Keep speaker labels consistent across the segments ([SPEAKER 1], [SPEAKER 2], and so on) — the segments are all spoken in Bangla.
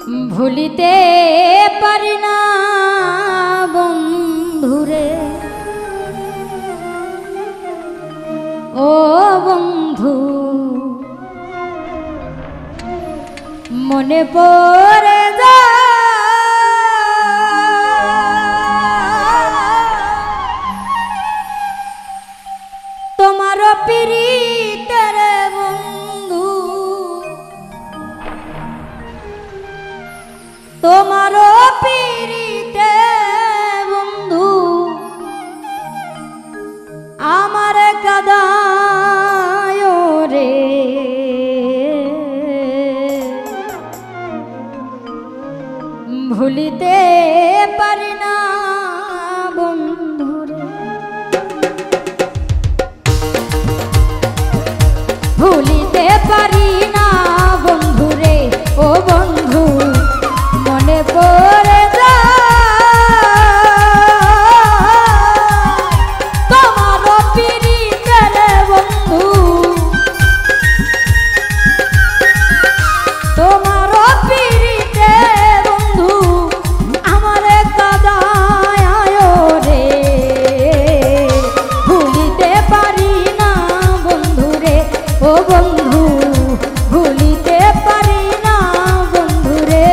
[SPEAKER 1] ভুলিতে পারি না বন্ধুরে, ও বন্ধু মনে পড়ে তোমার পীড়িতের বন্ধু, তোমার পীড়িতে বন্ধু আমার কাদায় রে। ভুলিতে পারি না বন্ধুরে, ভুলিতে পারি না বন্ধুরে, ও বন্ধু মনে পড়ে তোমার পীড়িতের বন্ধু, তোমার পীড়িতে বন্ধু আমার কাদায় রে। ভুলিতে পারি না বন্ধুরে, ও বন্ধু ভুলিতে পারি না বন্ধুরে।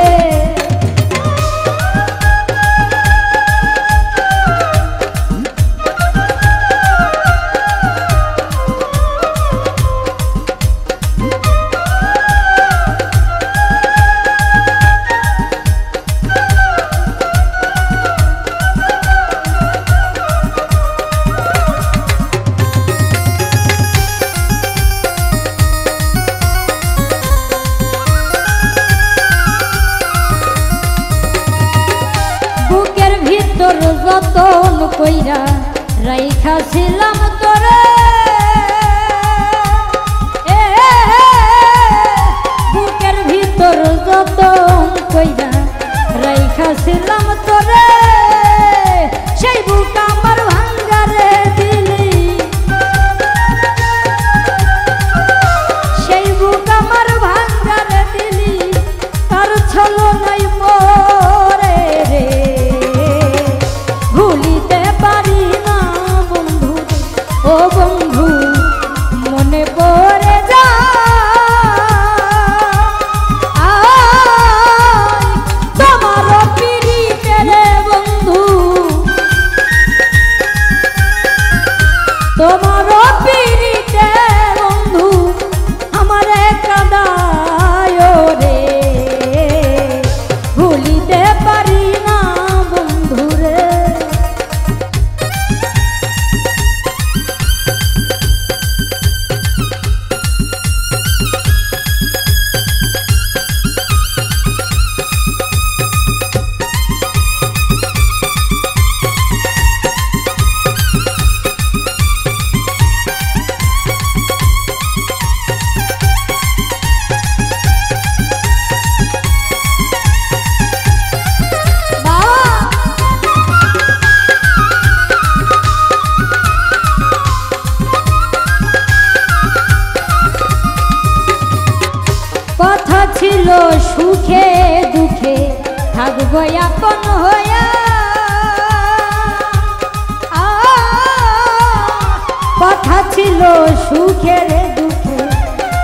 [SPEAKER 1] যতন কইরা রাইখাছিলাম তোরে, বুকের ভিতর যতন কইরা রাইখাছিলাম তোরে, সেই বুক আমার ভাঙ্গারে দিলি, সেই বুক আমার ভাঙ্গারে দিলি, তার ছলনায় পড়ে রে। ভুলিতে পারি না বন্ধু, ও বন্ধু মনে পড়ে তোমার পীড়িতের বন্ধু, তোমার পীড়িতে বন্ধু আমার কাদায় রে। ভুলিতে পারি না বন্ধুরে। কথা ছিল সুখে দুঃখে থাকবো আপন হইয়া, কথা ছিল সুখের দুঃখে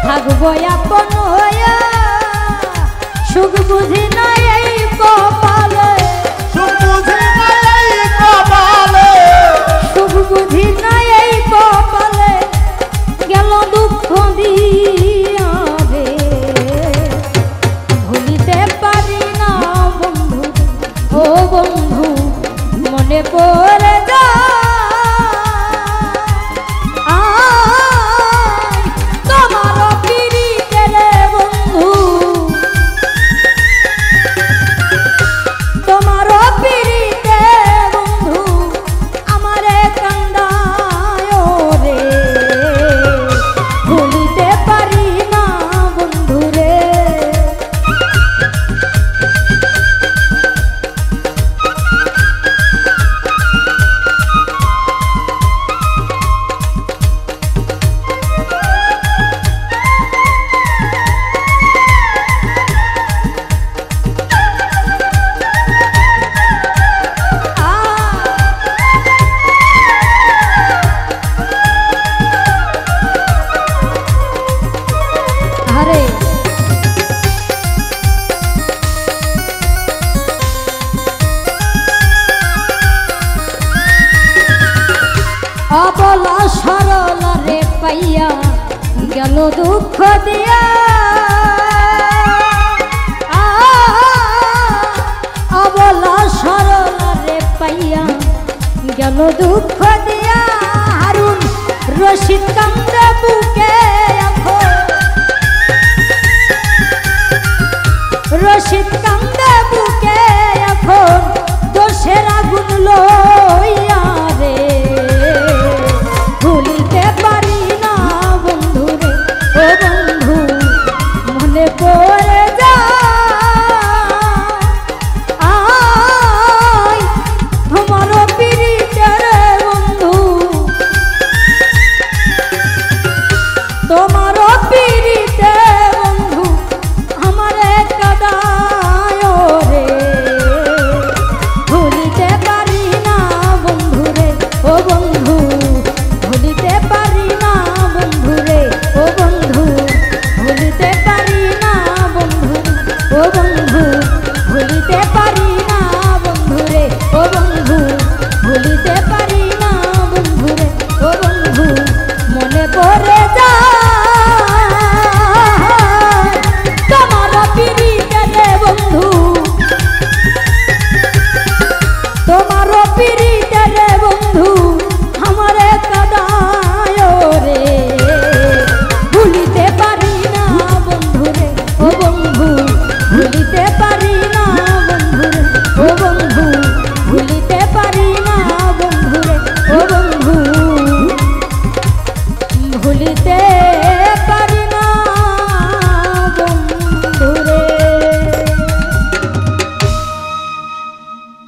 [SPEAKER 1] থাকবো আপন হইয়া, সুখ বুঝি না এই কপালে, সুখ বুঝি না এই কপালে, সুখ বুঝি না এই কপালে গেল দুঃখ দিয়া রে। ভুলিতে পারি না বন্ধু, ও বন্ধু মনে পড়ে তোমার পীড়িতের বন্ধু, অবলা সরলা রে পাইয়া গেল দুঃখ দিয়া অবলা সরলা রে পাইয়া গেল দুঃখ দিয়া হারুন রশিদ কান্দে বুকে রশিদ